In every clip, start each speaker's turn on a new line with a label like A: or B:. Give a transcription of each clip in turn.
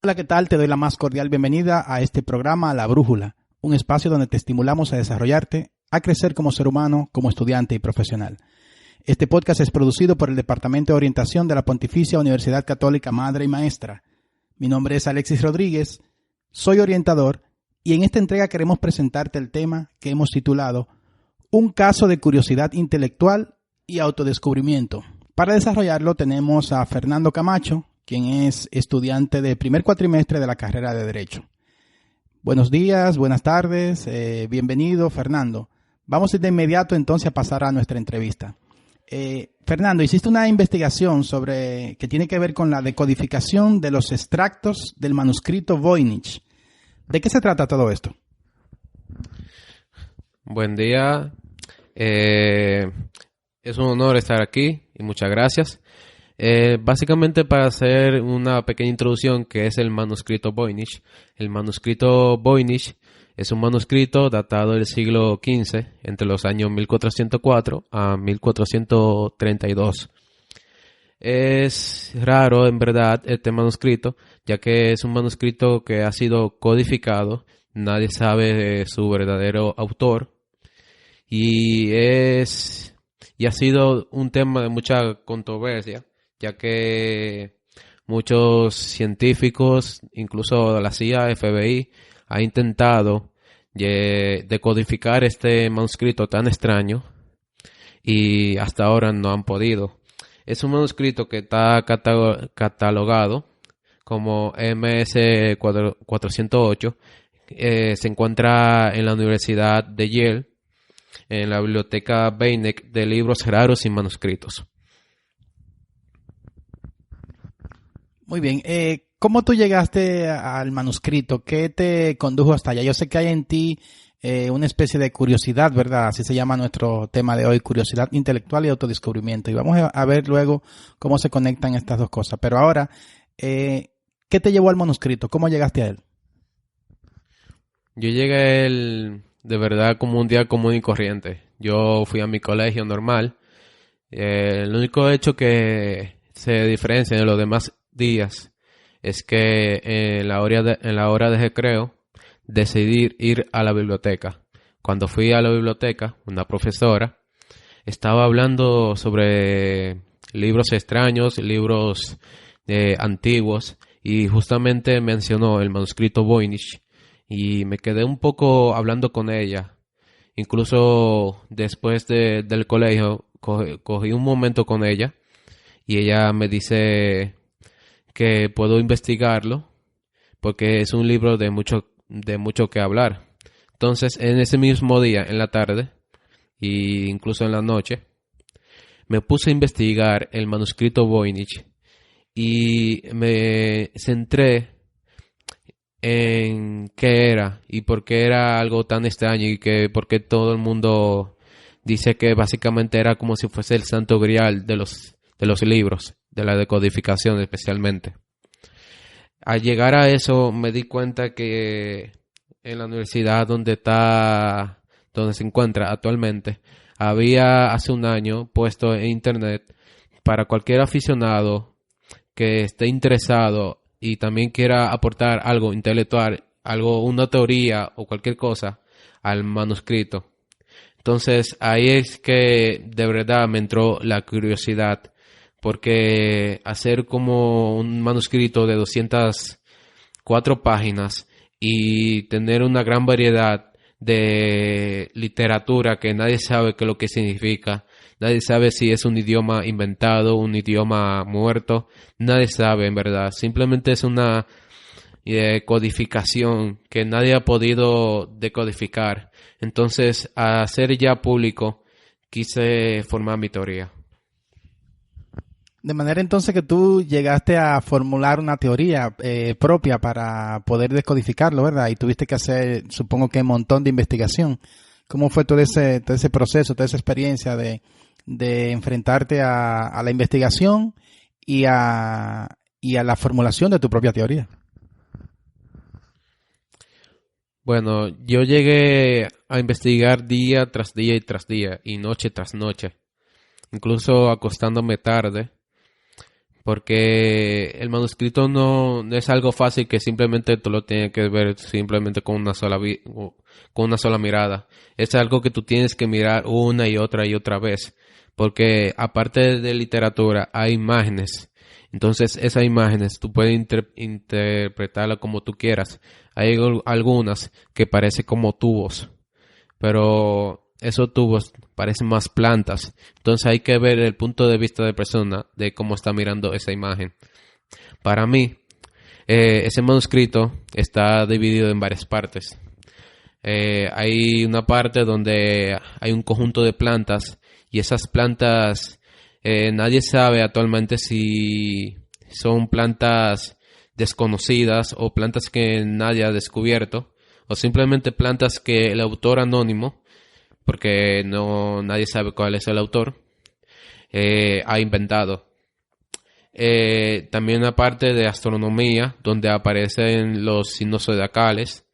A: Hola, ¿qué tal? Te doy la más cordial bienvenida a este programa La Brújula, un espacio donde te estimulamos a desarrollarte, a crecer como ser humano, como estudiante y profesional. Este podcast es producido por el Departamento de Orientación de la Pontificia Universidad Católica Madre y Maestra. Mi nombre es Alexis Rodríguez, soy orientador y en esta entrega queremos presentarte el tema que hemos titulado Un caso de curiosidad intelectual y autodescubrimiento. Para desarrollarlo tenemos a Fernando Camacho, quien es estudiante de primer cuatrimestre de la carrera de Derecho. Buenos días, buenas tardes, bienvenido Fernando. Vamos de inmediato entonces a pasar a nuestra entrevista. Fernando, hiciste una investigación que tiene que ver con la decodificación de los extractos del manuscrito Voynich. ¿De qué se trata todo esto?
B: Buen día. Es un honor estar aquí y muchas gracias. Básicamente para hacer una pequeña introducción que es el manuscrito Voynich. El manuscrito Voynich es un manuscrito datado del siglo XV, entre los años 1404 a 1432. Es raro, en verdad, este manuscrito, ya que es un manuscrito que ha sido codificado. Nadie sabe de su verdadero autor. Y ha sido un tema de mucha controversia, ya que muchos científicos, incluso la CIA, FBI, ha intentado decodificar este manuscrito tan extraño y hasta ahora no han podido. Es un manuscrito que está catalogado como MS-408. Se encuentra en la Universidad de Yale, en la biblioteca Beinecke de libros raros y manuscritos.
A: Muy bien. ¿Cómo tú llegaste al manuscrito? ¿Qué te condujo hasta allá? Yo sé que hay en ti una especie de curiosidad, ¿verdad? Así se llama nuestro tema de hoy, curiosidad intelectual y autodescubrimiento. Y vamos a ver luego cómo se conectan estas dos cosas. Pero ahora, ¿qué te llevó al manuscrito? ¿Cómo llegaste a él?
B: Yo llegué a él de verdad como un día común y corriente. Yo fui a mi colegio normal. El único hecho que se diferencia de los demás días es que en la hora de recreo decidí ir a la biblioteca. Cuando fui a la biblioteca, una profesora estaba hablando sobre libros extraños, libros antiguos, y justamente mencionó el manuscrito Voynich y me quedé un poco hablando con ella. Incluso después del colegio cogí un momento con ella y ella me dice que puedo investigarlo porque es un libro de mucho que hablar. Entonces, en ese mismo día, en la tarde e incluso en la noche, me puse a investigar el manuscrito Voynich y me centré en qué era y por qué era algo tan extraño y por qué todo el mundo dice que básicamente era como si fuese el santo grial de los libros, de la decodificación especialmente. Al llegar a eso me di cuenta que en la universidad donde se encuentra actualmente, había hace un año puesto en internet para cualquier aficionado que esté interesado y también quiera aportar algo intelectual, una teoría o cualquier cosa al manuscrito. Entonces ahí es que de verdad me entró la curiosidad, porque hacer como un manuscrito de 204 páginas y tener una gran variedad de literatura que nadie sabe qué es lo que significa, nadie sabe si es un idioma inventado, un idioma muerto, nadie sabe en verdad, simplemente es una codificación que nadie ha podido decodificar. Entonces, a hacer ya público, quise formar mi teoría.
A: De manera entonces que tú llegaste a formular una teoría propia para poder descodificarlo, ¿verdad? Y tuviste que hacer, supongo que un montón de investigación. ¿Cómo fue todo ese proceso, toda esa experiencia de enfrentarte a la investigación y a la formulación de tu propia teoría?
B: Bueno, yo llegué a investigar día tras día y tras día y noche tras noche, incluso acostándome tarde porque el manuscrito no es algo fácil que simplemente tú lo tienes que ver simplemente con una sola mirada. Es algo que tú tienes que mirar una y otra vez, porque aparte de literatura hay imágenes. Entonces esas imágenes tú puedes interpretarlas como tú quieras. Hay algunas que parecen como tubos, pero esos tubos parecen más plantas. Entonces hay que ver el punto de vista de persona de cómo está mirando esa imagen. Para mí, ese manuscrito está dividido en varias partes. Hay una parte donde hay un conjunto de plantas y esas plantas nadie sabe actualmente si son plantas desconocidas o plantas que nadie ha descubierto o simplemente plantas que el autor anónimo, porque nadie sabe cuál es el autor, ha inventado. También una parte de astronomía donde aparecen los signos zodiacales.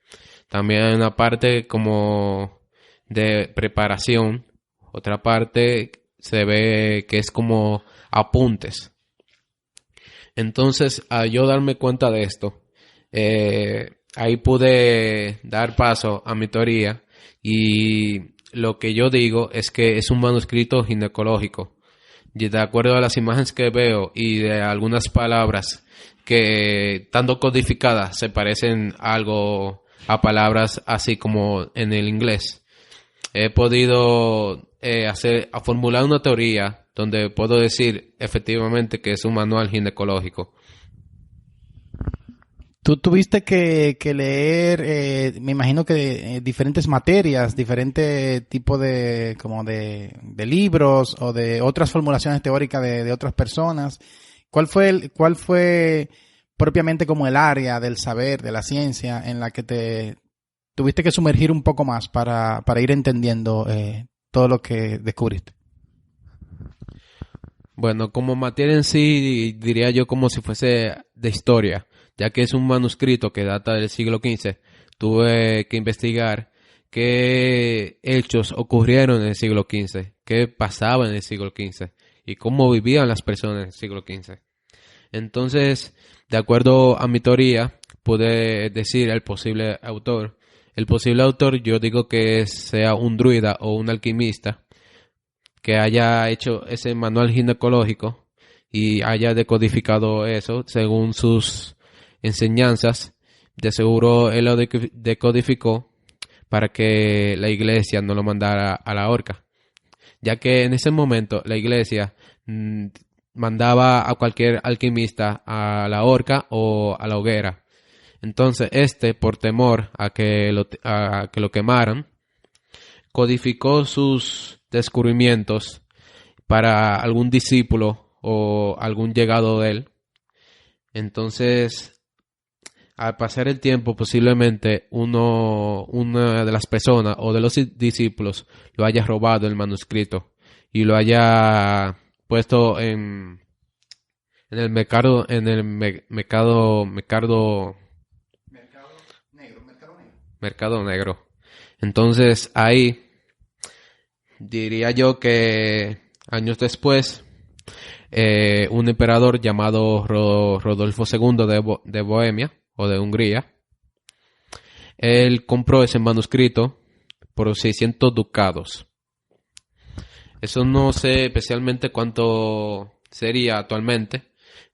B: También hay una parte como de preparación. Otra parte se ve que es como apuntes. Entonces, al yo darme cuenta de esto, ahí pude dar paso a mi teoría y lo que yo digo es que es un manuscrito ginecológico. Y de acuerdo a las imágenes que veo y de algunas palabras que, estando codificadas, se parecen algo a palabras así como en el inglés, he podido formular una teoría donde puedo decir efectivamente que es un manual ginecológico.
A: Tú tuviste que leer, me imagino que diferentes materias, diferentes tipos de, como de libros o de otras formulaciones teóricas de otras personas. ¿Cuál fue propiamente como el área del saber, de la ciencia en la que te tuviste que sumergir un poco más para ir entendiendo todo lo que descubriste?
B: Bueno, como materia en sí, diría yo como si fuese de historia, ya que es un manuscrito que data del siglo XV. Tuve que investigar qué hechos ocurrieron en el siglo XV, qué pasaba en el siglo XV y cómo vivían las personas en el siglo XV. Entonces, de acuerdo a mi teoría, pude decir el posible autor. El posible autor yo digo que sea un druida o un alquimista que haya hecho ese manual ginecológico y haya decodificado eso según sus enseñanzas. De seguro él lo decodificó para que la iglesia no lo mandara a la horca, ya que en ese momento la iglesia mandaba a cualquier alquimista a la horca o a la hoguera. Entonces por temor a que lo quemaran, codificó sus descubrimientos para algún discípulo o algún llegado de él. Entonces, al pasar el tiempo, posiblemente una de las personas o de los discípulos lo haya robado el manuscrito y lo haya puesto en el mercado negro. Entonces, ahí diría yo que años después, un emperador llamado Rodolfo II de Bohemia o de Hungría, él compró ese manuscrito por 600 ducados. Eso no sé especialmente cuánto sería actualmente,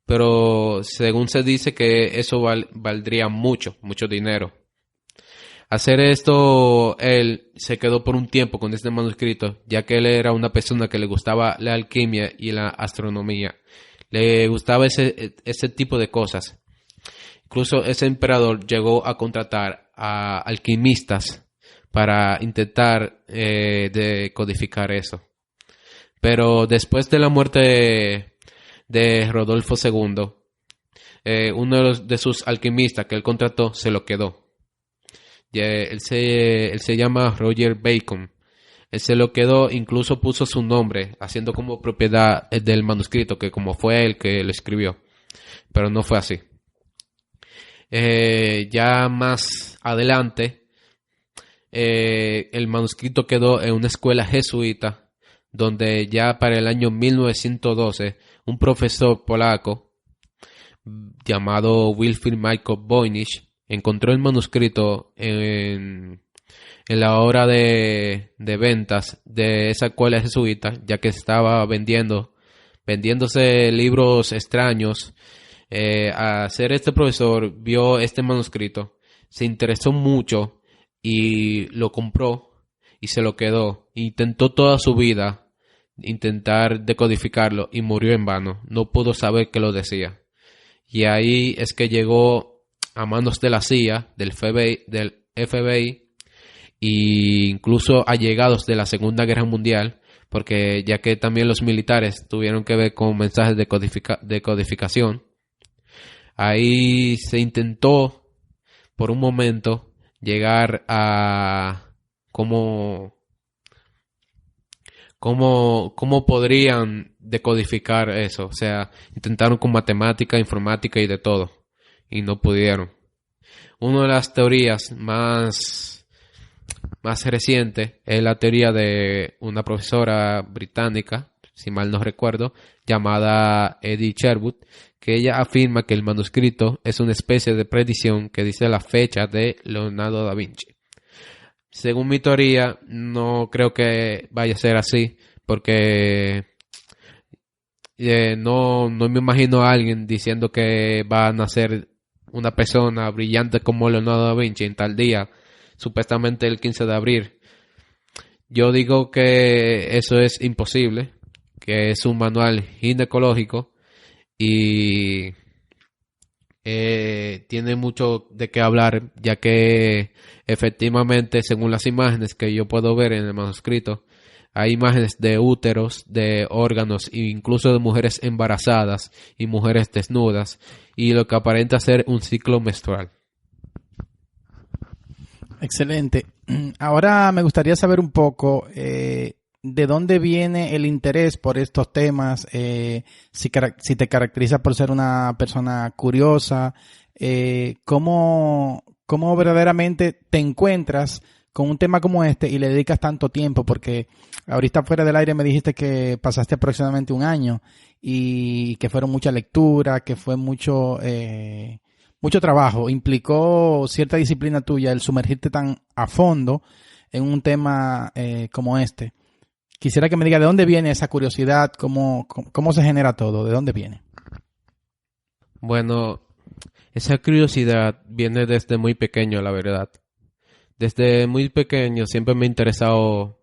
B: pero según se dice que eso valdría mucho dinero. Hacer esto, él se quedó por un tiempo con este manuscrito, ya que él era una persona que le gustaba la alquimia y la astronomía. Le gustaba ese tipo de cosas. Incluso ese emperador llegó a contratar a alquimistas para intentar decodificar eso. Pero después de la muerte de Rodolfo II, uno de sus alquimistas que él contrató se lo quedó. Él se llama Roger Bacon. Él se lo quedó, incluso puso su nombre, haciendo como propiedad del manuscrito, que como fue él que lo escribió. Pero no fue así. Ya más adelante, el manuscrito quedó en una escuela jesuita, donde ya para el año 1912, un profesor polaco llamado Wilfrid Michael Voynich encontró el manuscrito en la hora de ventas de esa escuela jesuita, ya que estaba vendiéndose libros extraños. Al ser este profesor, vio este manuscrito, se interesó mucho y lo compró y se lo quedó. Intentó toda su vida intentar decodificarlo y murió en vano. No pudo saber qué lo decía. Y ahí es que llegó a manos de la CIA, del FBI e incluso allegados de la Segunda Guerra Mundial, porque ya que también los militares tuvieron que ver con mensajes de codificación. Ahí se intentó por un momento llegar a cómo podrían decodificar eso. O sea, intentaron con matemática, informática y de todo, y no pudieron. Una de las teorías más reciente es la teoría de una profesora británica, si mal no recuerdo, llamada Edith Sherwood, que ella afirma que el manuscrito es una especie de predicción que dice la fecha de Leonardo da Vinci. Según mi teoría, no creo que vaya a ser así, porque no me imagino a alguien diciendo que va a nacer una persona brillante como Leonardo da Vinci en tal día, supuestamente el 15 de abril. Yo digo que eso es imposible, que es un manual ginecológico y tiene mucho de qué hablar, ya que efectivamente, según las imágenes que yo puedo ver en el manuscrito, hay imágenes de úteros, de órganos e incluso de mujeres embarazadas y mujeres desnudas, y lo que aparenta ser un ciclo menstrual.
A: Excelente. Ahora me gustaría saber un poco de dónde viene el interés por estos temas, si te caracteriza por ser una persona curiosa, cómo verdaderamente te encuentras con un tema como este y le dedicas tanto tiempo, porque ahorita fuera del aire me dijiste que pasaste aproximadamente un año y que fueron mucha lectura, que fue mucho trabajo, implicó cierta disciplina tuya el sumergirte tan a fondo en un tema como este. Quisiera que me diga de dónde viene esa curiosidad, cómo se genera todo, de dónde viene.
B: Bueno, esa curiosidad viene desde muy pequeño, la verdad. Desde muy pequeño siempre me ha interesado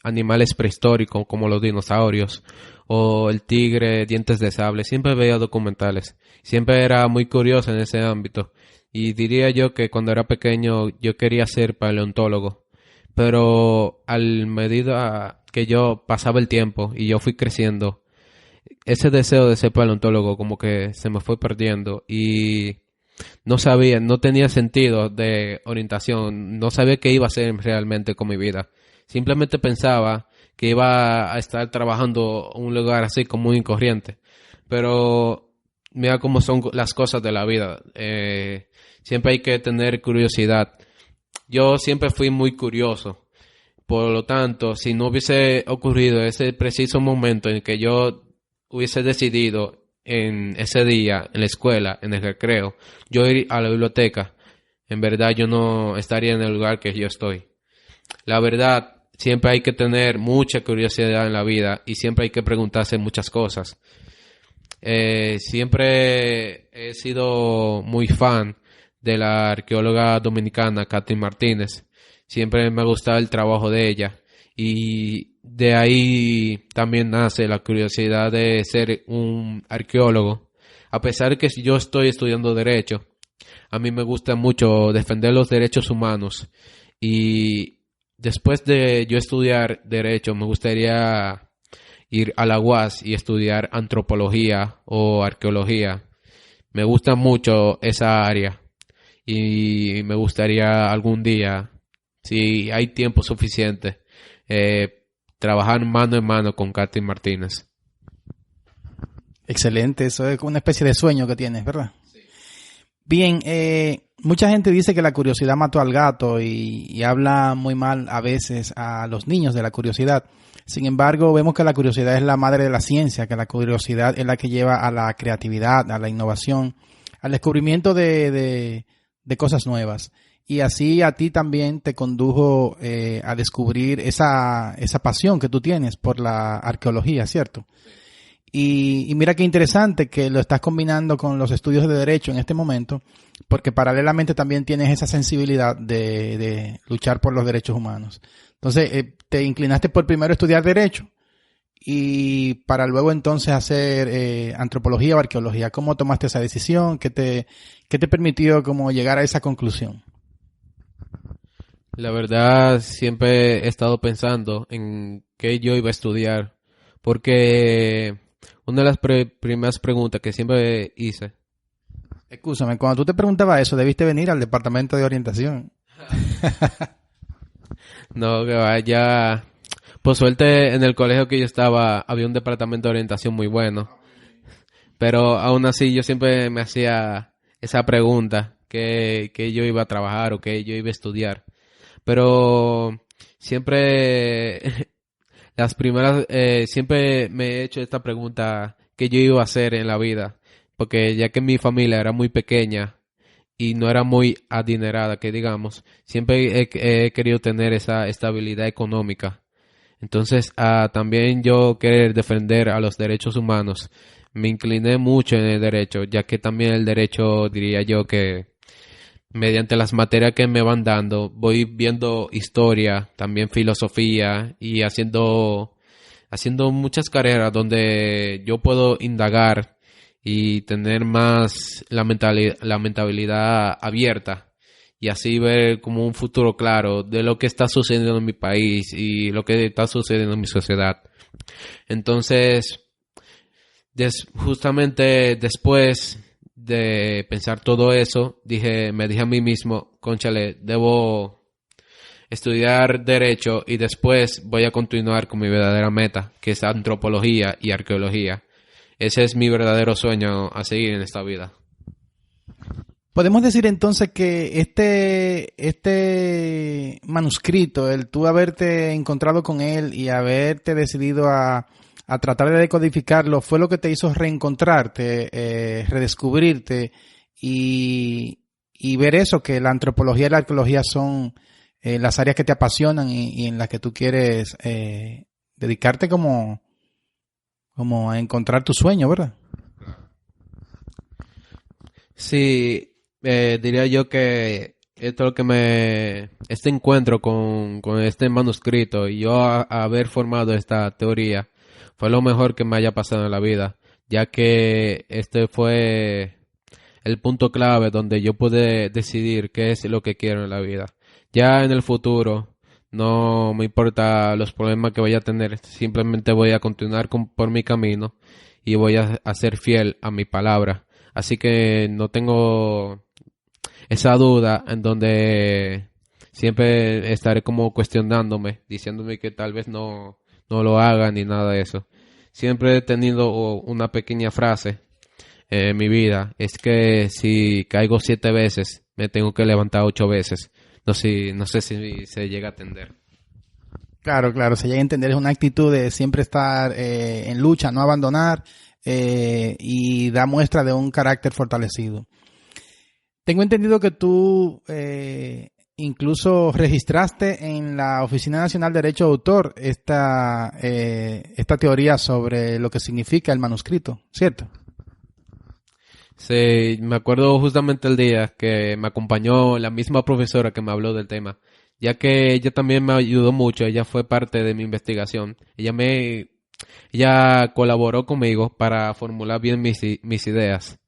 B: animales prehistóricos como los dinosaurios o el tigre, dientes de sable. Siempre veía documentales. Siempre era muy curioso en ese ámbito. Y diría yo que cuando era pequeño yo quería ser paleontólogo. Pero al medida que yo pasaba el tiempo y yo fui creciendo, ese deseo de ser paleontólogo como que se me fue perdiendo y no tenía sentido de orientación, no sabía qué iba a hacer realmente con mi vida. Simplemente pensaba que iba a estar trabajando en un lugar así común y corriente. Pero mira cómo son las cosas de la vida. Siempre hay que tener curiosidad. Yo siempre fui muy curioso. Por lo tanto, si no hubiese ocurrido ese preciso momento en que yo hubiese decidido en ese día, en la escuela, en el recreo, yo ir a la biblioteca, en verdad yo no estaría en el lugar que yo estoy. La verdad, siempre hay que tener mucha curiosidad en la vida y siempre hay que preguntarse muchas cosas. Siempre he sido muy fan de la arqueóloga dominicana Katherine Martínez. Siempre me ha gustado el trabajo de ella y de ahí también nace la curiosidad de ser un arqueólogo. A pesar de que yo estoy estudiando Derecho, a mí me gusta mucho defender los derechos humanos y después de yo estudiar Derecho me gustaría ir a la UAS y estudiar antropología o arqueología. Me gusta mucho esa área y me gustaría algún día, si hay tiempo suficiente, trabajar mano en mano con Katherine Martínez.
A: Excelente, eso es una especie de sueño que tienes, ¿verdad? Sí. Bien, mucha gente dice que la curiosidad mató al gato y habla muy mal a veces a los niños de la curiosidad. Sin embargo, vemos que la curiosidad es la madre de la ciencia, que la curiosidad es la que lleva a la creatividad, a la innovación, al descubrimiento de cosas nuevas. Y así a ti también te condujo a descubrir esa pasión que tú tienes por la arqueología, ¿cierto? Y mira qué interesante que lo estás combinando con los estudios de derecho en este momento, porque paralelamente también tienes esa sensibilidad de luchar por los derechos humanos. Entonces, te inclinaste por primero estudiar derecho y para luego entonces hacer antropología o arqueología. ¿Cómo tomaste esa decisión? ¿Qué te permitió como llegar a esa conclusión?
B: La verdad, siempre he estado pensando en qué yo iba a estudiar, porque una de las primeras preguntas que siempre hice.
A: Escúchame, cuando tú te preguntabas eso, debiste venir al departamento de orientación.
B: No, que vaya. Por suerte, en el colegio que yo estaba, había un departamento de orientación muy bueno. Pero aún así, yo siempre me hacía esa pregunta, que yo iba a trabajar o que yo iba a estudiar. Pero siempre, siempre me he hecho esta pregunta, ¿qué yo iba a hacer en la vida? Porque ya que mi familia era muy pequeña y no era muy adinerada, que digamos, siempre he querido tener esa estabilidad económica. Entonces, también yo querer defender a los derechos humanos, me incliné mucho en el derecho, ya que también el derecho, diría yo, que mediante las materias que me van dando, voy viendo historia, también filosofía y haciendo muchas carreras donde yo puedo indagar y tener más la mentalidad abierta y así ver como un futuro claro de lo que está sucediendo en mi país y lo que está sucediendo en mi sociedad. Entonces, justamente después de pensar todo eso, me dije a mí mismo, cónchale, debo estudiar derecho y después voy a continuar con mi verdadera meta, que es antropología y arqueología. Ese es mi verdadero sueño a seguir en esta vida.
A: Podemos decir entonces que este manuscrito, el tú haberte encontrado con él y haberte decidido a tratar de decodificarlo, fue lo que te hizo reencontrarte, redescubrirte y ver eso, que la antropología y la arqueología son las áreas que te apasionan y en las que tú quieres dedicarte como a encontrar tu sueño, ¿verdad?
B: Sí, diría yo que esto es lo que este encuentro con este manuscrito y yo haber formado esta teoría fue lo mejor que me haya pasado en la vida, ya que este fue el punto clave donde yo pude decidir qué es lo que quiero en la vida. Ya en el futuro no me importa los problemas que vaya a tener, simplemente voy a continuar por mi camino y voy a ser fiel a mi palabra. Así que no tengo esa duda en donde siempre estaré como cuestionándome, diciéndome que tal vez no lo haga ni nada de eso. Siempre he tenido una pequeña frase en mi vida, es que si caigo 7 veces, me tengo que levantar 8 veces. No sé si se llega a entender.
A: Claro, se llega a entender, es una actitud de siempre estar en lucha, no abandonar y da muestra de un carácter fortalecido. Tengo entendido que tú incluso registraste en la Oficina Nacional de Derecho de Autor esta teoría sobre lo que significa el manuscrito, ¿cierto?
B: Sí, me acuerdo justamente el día que me acompañó la misma profesora que me habló del tema, ya que ella también me ayudó mucho, ella fue parte de mi investigación. Ella colaboró conmigo para formular bien mis ideas.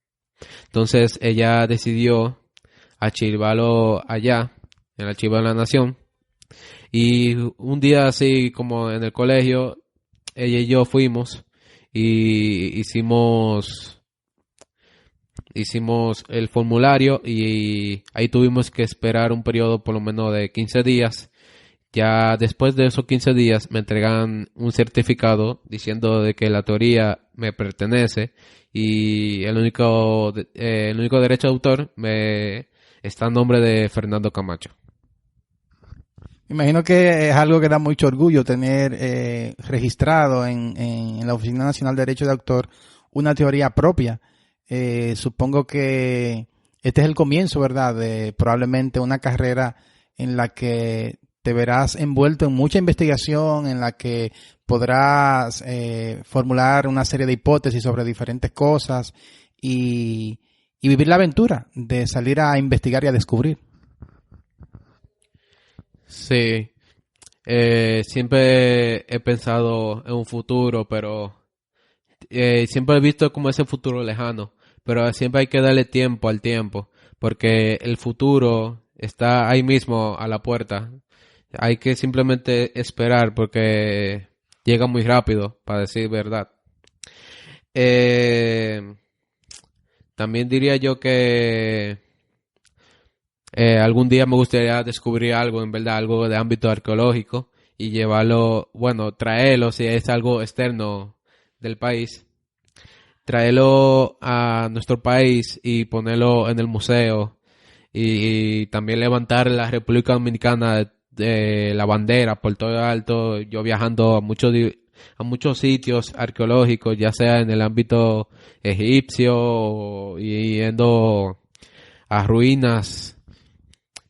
B: Entonces ella decidió archivarlo allá, en el Archivo de la Nación. Y un día así como en el colegio, ella y yo fuimos y hicimos el formulario y ahí tuvimos que esperar un periodo por lo menos de 15 días Ya después de esos 15 días me entregan un certificado diciendo de que la teoría me pertenece y el único derecho de autor está a nombre de Fernando Camacho.
A: Imagino que es algo que da mucho orgullo tener registrado en la Oficina Nacional de Derecho de Autor una teoría propia. Supongo que este es el comienzo, ¿verdad?, de probablemente una carrera en la que te verás envuelto en mucha investigación, en la que podrás formular una serie de hipótesis sobre diferentes cosas y vivir la aventura de salir a investigar y a descubrir.
B: Sí, siempre he pensado en un futuro, pero siempre he visto como ese futuro lejano, pero siempre hay que darle tiempo al tiempo, porque el futuro está ahí mismo a la puerta. Hay que simplemente esperar porque llega muy rápido, para decir verdad. Eh, También diría yo que algún día me gustaría descubrir algo, en verdad, algo de ámbito arqueológico y llevarlo, bueno, traerlo si es algo externo del país, traerlo a nuestro país y ponerlo en el museo y también levantar la República Dominicana de la bandera por todo alto, yo viajando a muchos sitios arqueológicos, ya sea en el ámbito egipcio y yendo a ruinas.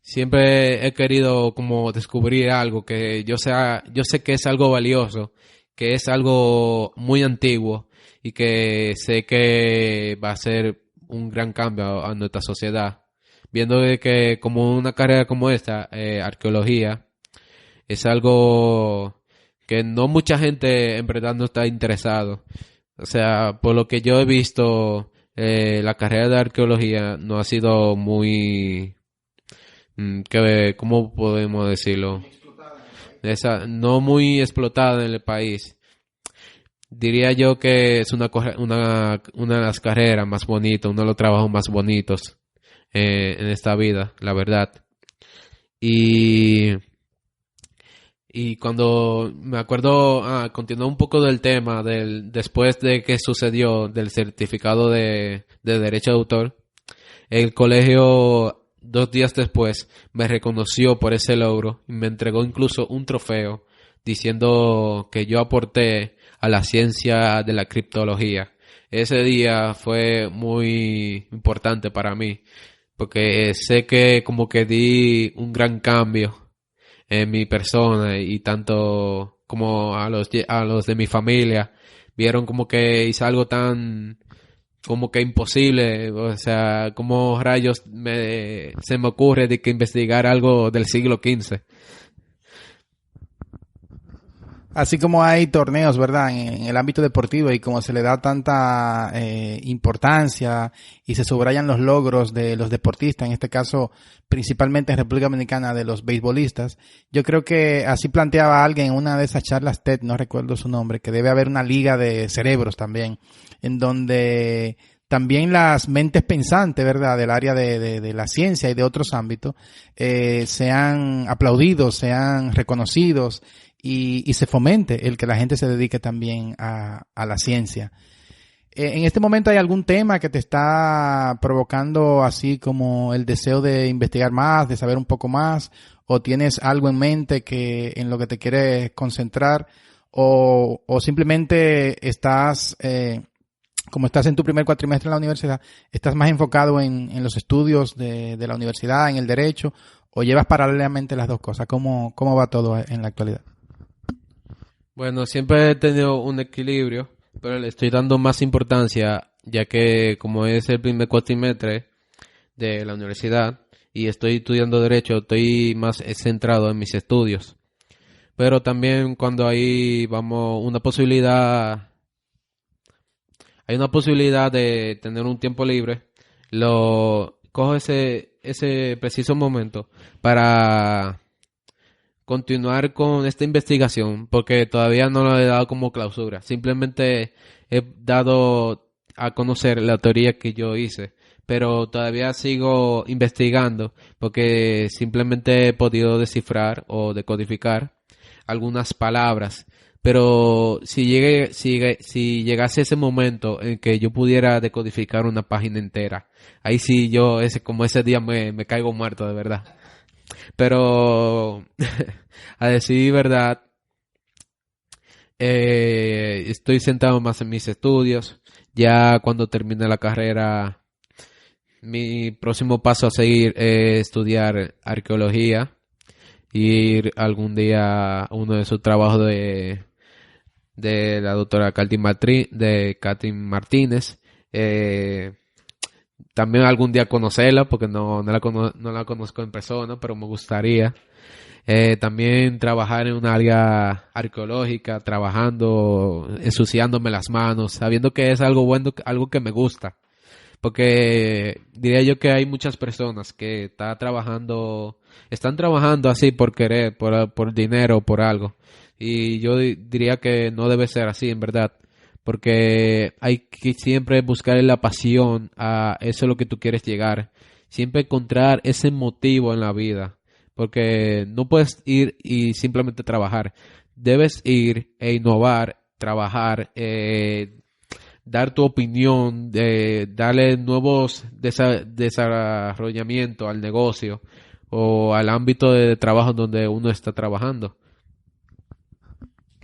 B: Siempre he querido como descubrir algo que yo sé que es algo valioso, que es algo muy antiguo y que sé que va a ser un gran cambio a nuestra sociedad. Viendo de que como una carrera como esta, arqueología, es algo que no mucha gente en verdad no está interesado. O sea, por lo que yo he visto, la carrera de arqueología no ha sido muy ¿cómo podemos decirlo? No muy explotada en el país. Diría yo que es una de las carreras más bonitas, uno de los trabajos más bonitos en esta vida, la verdad. Y, y cuando me acuerdo, continuó un poco del tema después de que sucedió del certificado de derecho de autor, el colegio 2 días después me reconoció por ese logro y me entregó incluso un trofeo diciendo que yo aporté a la ciencia de la criptología. Ese día fue muy importante para mí porque sé que como que di un gran cambio en mi persona y tanto como a los de mi familia vieron como que hice algo tan como que imposible, o sea, como rayos se me ocurre de que investigar algo del siglo XV.
A: Así como hay torneos, ¿verdad?, en el ámbito deportivo y como se le da tanta importancia y se subrayan los logros de los deportistas, en este caso principalmente en República Dominicana de los beisbolistas, yo creo que así planteaba alguien en una de esas charlas TED, no recuerdo su nombre, que debe haber una liga de cerebros también, en donde también las mentes pensantes, ¿verdad?, del área de la ciencia y de otros ámbitos, sean aplaudidos, sean reconocidos y se fomente el que la gente se dedique también a la ciencia. En este momento, ¿hay algún tema que te está provocando así como el deseo de investigar más, de saber un poco más? ¿O tienes algo en mente en lo que te quieres concentrar? ¿O simplemente estás, como estás en tu primer cuatrimestre en la universidad, estás más enfocado en los estudios de la universidad, en el derecho? ¿O llevas paralelamente las dos cosas? ¿Cómo va todo en la actualidad?
B: Bueno, siempre he tenido un equilibrio, pero le estoy dando más importancia, ya que como es el primer cuatrimestre de la universidad y estoy estudiando Derecho, estoy más centrado en mis estudios. Pero también cuando hay hay una posibilidad de tener un tiempo libre, cojo ese preciso momento para continuar con esta investigación porque todavía no lo he dado como clausura. Simplemente he dado a conocer la teoría que yo hice, pero todavía sigo investigando porque simplemente he podido descifrar o decodificar algunas palabras. Pero si llegase ese momento en que yo pudiera decodificar una página entera, ahí sí como ese día me caigo muerto de verdad. Pero a decir verdad, estoy sentado más en mis estudios. Ya cuando termine la carrera, mi próximo paso a seguir es estudiar arqueología, ir algún día a uno de sus trabajos de la doctora Katy Martínez. También algún día conocerla, porque no la conozco en persona, pero me gustaría. También trabajar en un área arqueológica, trabajando, ensuciándome las manos, sabiendo que es algo bueno, algo que me gusta. Porque diría yo que hay muchas personas que están trabajando así por querer, por dinero, por algo. Y yo diría que no debe ser así, en verdad. Porque hay que siempre buscar la pasión a eso a lo que tú quieres llegar. Siempre encontrar ese motivo en la vida. Porque no puedes ir y simplemente trabajar. Debes ir e innovar, trabajar, dar tu opinión, darle nuevos desarrollamientos al negocio o al ámbito de trabajo donde uno está trabajando.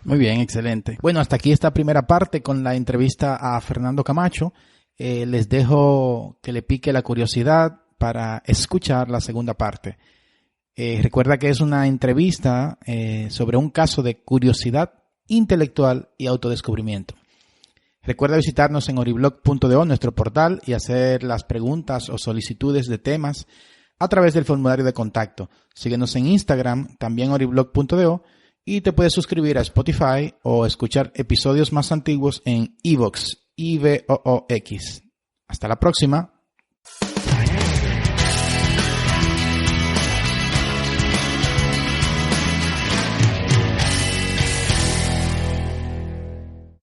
A: Muy bien, excelente. Bueno, hasta aquí esta primera parte con la entrevista a Fernando Camacho. Les dejo que le pique la curiosidad para escuchar la segunda parte. Recuerda que es una entrevista sobre un caso de curiosidad intelectual y autodescubrimiento. Recuerda visitarnos en oriblog.do, nuestro portal, y hacer las preguntas o solicitudes de temas a través del formulario de contacto. Síguenos en Instagram, también oriblog.do, y te puedes suscribir a Spotify o escuchar episodios más antiguos en iVoox, IVOOX. Hasta la próxima.